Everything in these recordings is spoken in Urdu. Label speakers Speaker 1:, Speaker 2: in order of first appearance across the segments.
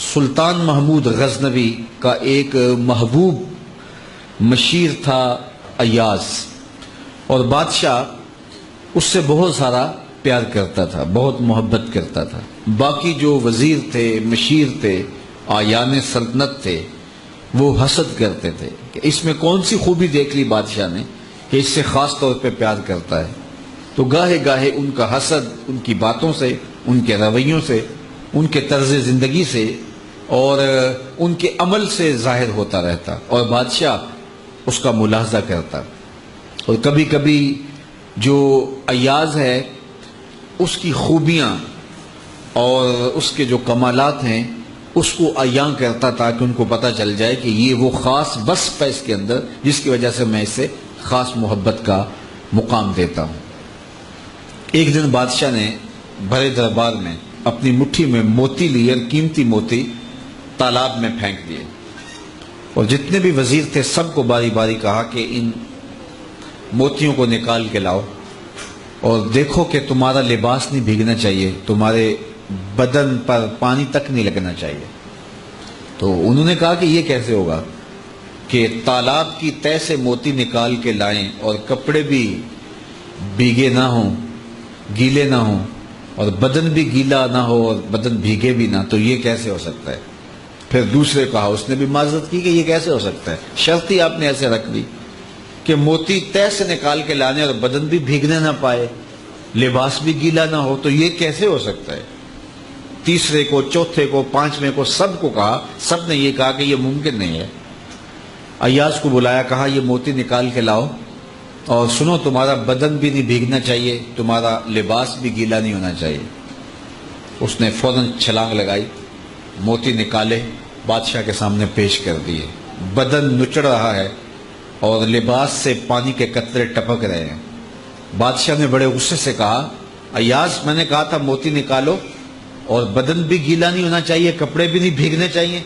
Speaker 1: سلطان محمود غزنوی کا ایک محبوب مشیر تھا ایاز، اور بادشاہ اس سے بہت سارا پیار کرتا تھا، بہت محبت کرتا تھا۔ باقی جو وزیر تھے، مشیر تھے، آیان سلطنت تھے، وہ حسد کرتے تھے کہ اس میں کون سی خوبی دیکھ لی بادشاہ نے کہ اس سے خاص طور پہ پیار کرتا ہے۔ تو گاہے گاہے ان کا حسد ان کی باتوں سے، ان کے رویوں سے، ان کے طرز زندگی سے اور ان کے عمل سے ظاہر ہوتا رہتا، اور بادشاہ اس کا ملاحظہ کرتا۔ اور کبھی کبھی جو ایاز ہے اس کی خوبیاں اور اس کے جو کمالات ہیں اس کو عیاں کرتا تاکہ ان کو پتہ چل جائے کہ یہ وہ خاص وصف ہے اس کے اندر جس کی وجہ سے میں اسے خاص محبت کا مقام دیتا ہوں۔ ایک دن بادشاہ نے بڑے دربار میں اپنی مٹھی میں موتی لیے اور قیمتی موتی تالاب میں پھینک دیے، اور جتنے بھی وزیر تھے سب کو باری باری کہا کہ ان موتیوں کو نکال کے لاؤ اور دیکھو کہ تمہارا لباس نہیں بھیگنا چاہیے، تمہارے بدن پر پانی تک نہیں لگنا چاہیے۔ تو انہوں نے کہا کہ یہ کیسے ہوگا کہ تالاب کی تہ سے موتی نکال کے لائیں اور کپڑے بھی بھیگے نہ ہوں، گیلے نہ ہوں، اور بدن بھی گیلا نہ ہو اور بدن بھیگے بھی نہ، تو یہ کیسے ہو سکتا ہے؟ پھر دوسرے کہا، اس نے بھی معذرت کی کہ یہ کیسے ہو سکتا ہے، شرط ہی آپ نے ایسے رکھ دی کہ موتی تہ سے نکال کے لانے اور بدن بھی بھیگنے نہ پائے، لباس بھی گیلا نہ ہو، تو یہ کیسے ہو سکتا ہے؟ تیسرے کو، چوتھے کو، پانچویں کو، سب کو کہا، سب نے یہ کہا کہ یہ ممکن نہیں ہے۔ ایاز کو بلایا، کہا یہ موتی نکال کے لاؤ اور سنو تمہارا بدن بھی نہیں بھیگنا چاہیے، تمہارا لباس بھی گیلا نہیں ہونا چاہیے۔ اس نے فوراً چھلانگ لگائی، موتی نکالے، بادشاہ کے سامنے پیش کر دیے۔ بدن نچڑ رہا ہے اور لباس سے پانی کے قطرے ٹپک رہے ہیں۔ بادشاہ نے بڑے غصے سے کہا، ایاز میں نے کہا تھا موتی نکالو اور بدن بھی گیلا نہیں ہونا چاہیے، کپڑے بھی نہیں بھیگنے چاہیے،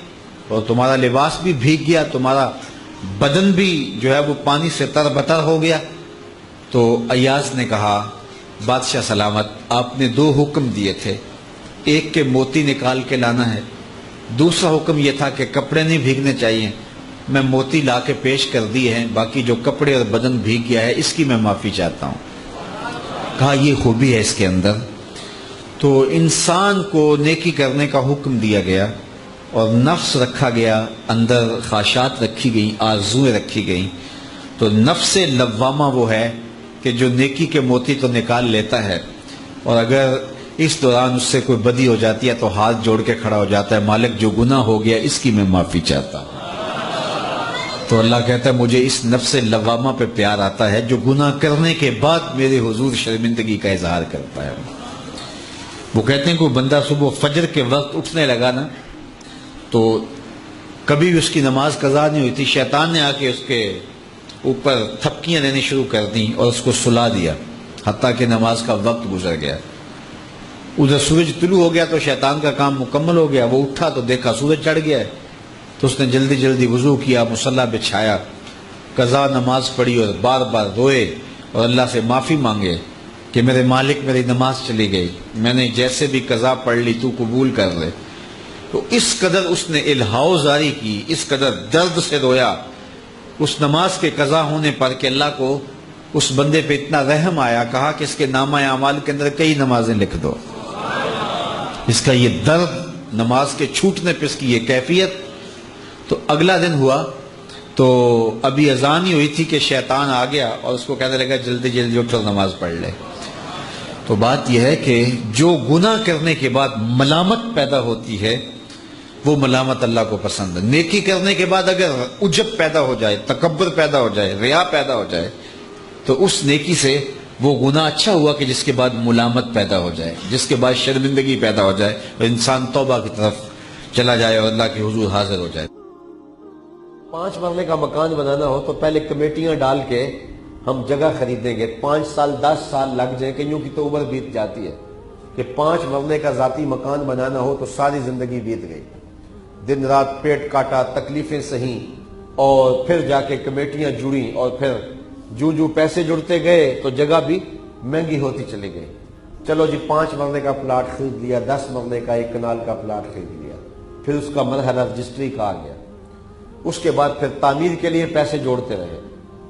Speaker 1: اور تمہارا لباس بھی بھیگ گیا، تمہارا بدن بھی جو ہے وہ پانی سے تر بتر ہو گیا۔ تو ایاز نے کہا، بادشاہ سلامت، آپ نے دو حکم دیے تھے، ایک کہ موتی نکال کے لانا ہے، دوسرا حکم یہ تھا کہ کپڑے نہیں بھیگنے چاہیے۔ میں موتی لا کے پیش کر دیے ہیں، باقی جو کپڑے اور بدن بھیگ گیا ہے اس کی میں معافی چاہتا ہوں۔ کہا یہ خوبی ہے اس کے اندر۔ تو انسان کو نیکی کرنے کا حکم دیا گیا اور نفس رکھا گیا، اندر خواہشات رکھی گئیں، آرزویں رکھی گئیں۔ تو نفس لوامہ وہ ہے کہ جو نیکی کے موتی تو نکال لیتا ہے، اور اگر اس دوران اس سے کوئی بدی ہو جاتی ہے تو ہاتھ جوڑ کے کھڑا ہو جاتا ہے، مالک جو گناہ ہو گیا اس کی میں معافی چاہتا ہوں۔ تو اللہ کہتا ہے مجھے اس نفس لوامہ پہ پیار آتا ہے جو گناہ کرنے کے بعد میرے حضور شرمندگی کا اظہار کرتا ہے۔ وہ کہتے ہیں کوئی بندہ صبح فجر کے وقت اٹھنے لگا نا تو کبھی بھی اس کی نماز قضا نہیں ہوئی تھی، شیطان نے آ کے اس کے اوپر تھپکیاں دینے شروع کر دیں اور اس کو سلا دیا حتیٰ کہ نماز کا وقت گزر گیا۔ ادھر سورج طلوع ہو گیا تو شیطان کا کام مکمل ہو گیا، وہ اٹھا تو دیکھا سورج چڑھ گیا ہے، تو اس نے جلدی جلدی وضو کیا، مصلی بچھایا، قضا نماز پڑھی اور بار بار روئے اور اللہ سے معافی مانگے کہ میرے مالک میری نماز چلی گئی، میں نے جیسے بھی قضا پڑھ لی تو قبول کر لے۔ تو اس قدر اس نے الہاؤ زاری کی، اس قدر درد سے رویا اس نماز کے قضا ہونے پر کہ اللہ کو اس بندے پہ اتنا رحم آیا، کہا کہ اس کے نامہ اعمال کے اندر کئی نمازیں لکھ دو۔ اس کا یہ درد، نماز کے چھوٹنے پہ اس کی یہ کیفیت۔ تو اگلا دن ہوا تو ابھی اذان ہی ہوئی تھی کہ شیطان آ گیا اور اس کو کہنے لگا جلدی جلدی اٹھ اور نماز پڑھ لے۔ تو بات یہ ہے کہ جو گناہ کرنے کے بعد ملامت پیدا ہوتی ہے وہ ملامت اللہ کو پسند ہے۔ نیکی کرنے کے بعد اگر عجب پیدا ہو جائے، تکبر پیدا ہو جائے، ریا پیدا ہو جائے، تو اس نیکی سے وہ گناہ اچھا ہوا کہ جس کے بعد ملامت پیدا ہو جائے، جس کے بعد شرمندگی پیدا ہو جائے اور انسان توبہ کی طرف چلا جائے اور اللہ کے حضور حاضر ہو جائے۔
Speaker 2: 5 مرلے کا مکان بنانا ہو تو پہلے کمیٹیاں ڈال کے ہم جگہ خریدیں گے، 5 سال 10 سال لگ جائیں، کئیوں کی تو عمر بیت جاتی ہے کہ 5 مرلے کا ذاتی مکان بنانا ہو تو ساری زندگی بیت گئی، دن رات پیٹ کاٹا، تکلیفیں سہیں، اور پھر جا کے کمیٹیاں جڑیں، اور پھر جو پیسے جڑتے گئے تو جگہ بھی مہنگی ہوتی چلی گئی۔ چلو جی 5 مرلے کا پلاٹ خرید لیا، 10 مرلے کا 1 کنال کا پلاٹ خرید لیا، پھر اس کا مرحلہ رجسٹری کا آ گیا، اس کے بعد پھر تعمیر کے لیے پیسے جوڑتے رہے،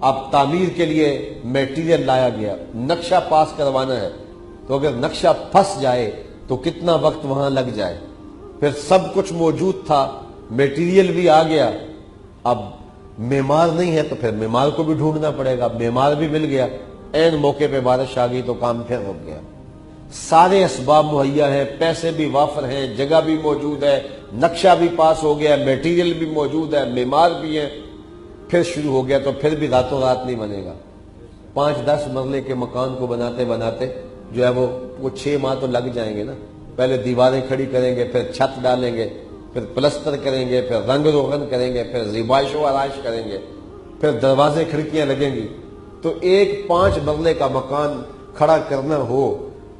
Speaker 2: اب تعمیر کے لیے میٹیریل لایا گیا، نقشہ پاس کروانا ہے تو اگر نقشہ پھنس جائے تو کتنا وقت وہاں لگ جائے، پھر سب کچھ موجود تھا، میٹیریل بھی آ گیا، اب معمار نہیں ہے تو پھر معمار کو بھی ڈھونڈنا پڑے گا، معمار بھی مل گیا، عین موقع پہ بارش آ گئی تو کام پھر رک گیا۔ سارے اسباب مہیا ہیں، پیسے بھی وافر ہیں، جگہ بھی موجود ہے، نقشہ بھی پاس ہو گیا، میٹیریل بھی موجود ہے، معمار بھی ہے، پھر شروع ہو گیا تو پھر بھی راتوں رات نہیں بنے گا۔ 5-10 مرلے کے مکان کو بناتے بناتے جو ہے وہ 6 ماہ تو لگ جائیں گے نا، پہلے دیواریں کھڑی کریں گے، پھر چھت ڈالیں گے، پھر پلستر کریں گے، پھر رنگ روغن کریں گے، پھر زیبائش و آرائش کریں گے، پھر دروازے کھڑکیاں لگیں گی، تو ایک 5 مرلے کا مکان کھڑا کرنا ہو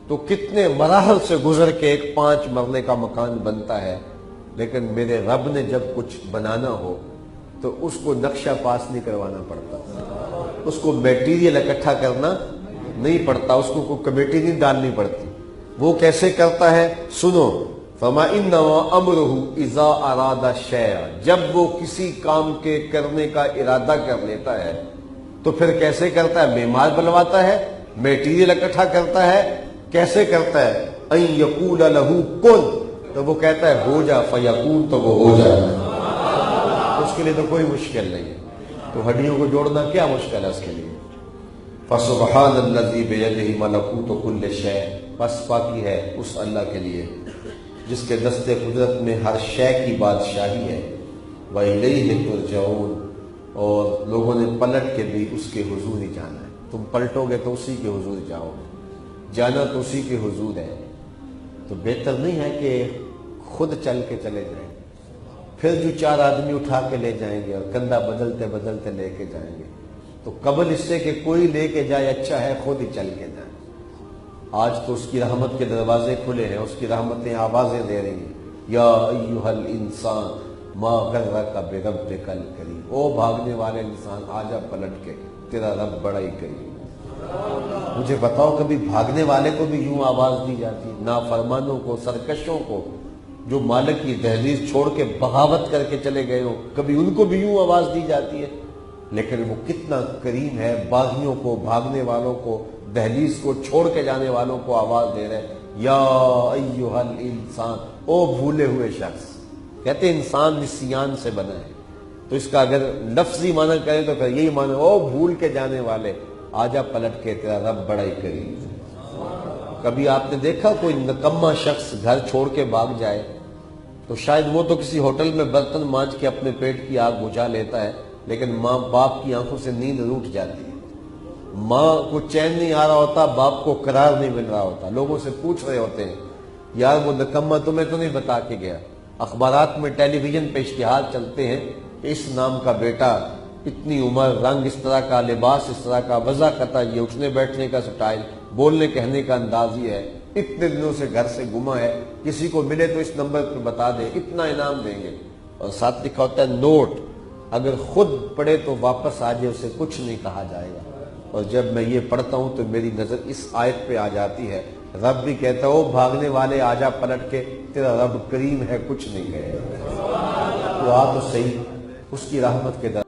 Speaker 2: تو کتنے مراحل سے گزر کے ایک 5 مرلے کا مکان بنتا ہے۔ لیکن میرے رب نے جب کچھ بنانا ہو تو اس کو نقشہ پاس نہیں کروانا پڑتا، اس کو میٹیریل اکٹھا کرنا نہیں پڑتا، اس کو کوئی کمیٹی نہیں ڈالنی پڑتی۔ وہ کیسے کرتا ہے؟ سنو، فما انما امرہ اذا اراد شیئا، جب وہ کسی کام کے کرنے کا ارادہ کر لیتا ہے تو پھر کیسے کرتا ہے؟ معمار بلواتا ہے، میٹیریل اکٹھا کرتا ہے، کیسے کرتا ہے؟ ان یقول لہ کن، تو وہ کہتا ہے ہو جا، فیکون، تو وہ ہو جائے، اس کے لیے تو کوئی مشکل نہیں ہے، تو ہڈیوں کو جوڑنا کیا مشکل ہے اس کے لیے؟ فسبحان الذی بیدہ ملکوت کل شیء، پس پاکی ہے اس اللہ کے لیے جس کے دست قدرت میں ہر شے کی بادشاہی ہے، وَإِلَيْهِ تُرْجَعُونَ، اور لوگوں نے پلٹ کے بھی اس کے حضور ہی جانا ہے، تم پلٹو گے تو اسی کے حضور جاؤ گے، جانا تو اسی کے حضور ہے، تو بہتر نہیں ہے کہ خود چل کے چلے جائیں، پھر جو 4 آدمی اٹھا کے لے جائیں گے اور کندھا بدلتے بدلتے لے کے جائیں گے، تو قبل اس سے کہ کوئی لے کے جائے اچھا ہے خود ہی چل کے جائیں۔ آج تو اس کی رحمت کے دروازے کھلے ہیں، اس کی رحمتیں آوازیں دے رہی ہیں، یا ایھا الانسان ما غرک بربک الکریم، او بھاگنے والے انسان آجا پلٹ کے، تیرا رب بڑا ہی کریم ہے۔ مجھے بتاؤ کبھی بھاگنے والے کو بھی یوں آواز دی جاتی ہے؟ نافرمانوں کو، سرکشوں کو، جو مالک کی دہلیز چھوڑ کے بغاوت کر کے چلے گئے ہو، کبھی ان کو بھی یوں آواز دی جاتی ہے؟ لیکن وہ کتنا کریم ہے، باغیوں کو، بھاگنے والوں کو، دہلیز کو چھوڑ کے جانے والوں کو آواز دے رہے، یا ایھا الانسان، او بھولے ہوئے شخص۔ کہتے ہیں انسان نسیان سے بنا ہے، تو اس کا اگر لفظی معنی کریں تو پھر یہی معنی، او بھول کے جانے والے، آجا پلٹ کے، تیرا رب بڑا ہی کریم ہے۔ کبھی آپ نے دیکھا کوئی نکما شخص گھر چھوڑ کے بھاگ جائے؟ تو شاید وہ تو کسی ہوٹل میں برتن مانج کے اپنے پیٹ کی آگ بجھا لیتا ہے، لیکن ماں باپ کی آنکھوں سے نیند روٹ جاتی ہے، ماں کو چین نہیں آ رہا ہوتا، باپ کو قرار نہیں مل رہا ہوتا، لوگوں سے پوچھ رہے ہوتے ہیں یار وہ نکما تمہیں تو نہیں بتا کے گیا، اخبارات میں، ٹیلی ویژن پہ اشتہار چلتے ہیں کہ اس نام کا بیٹا، اتنی عمر، رنگ اس طرح کا، لباس اس طرح کا، وضاقت یہ، اٹھنے بیٹھنے کا سٹائل، بولنے کہنے کا انداز یہ ہے، اتنے دنوں سے گھر سے گما ہے، کسی کو ملے تو اس نمبر پہ بتا دے، اتنا انعام دیں گے، اور ساتھ لکھا ہوتا ہے نوٹ، اگر خود پڑھے تو واپس آ جائے اسے کچھ نہیں کہا جائے گا۔ اور جب میں یہ پڑھتا ہوں تو میری نظر اس آیت پہ آ جاتی ہے، رب بھی کہتا ہے او بھاگنے والے آجا پلٹ کے، تیرا رب کریم ہے، کچھ نہیں کہے، تو آ تو صحیح اس کی رحمت کے در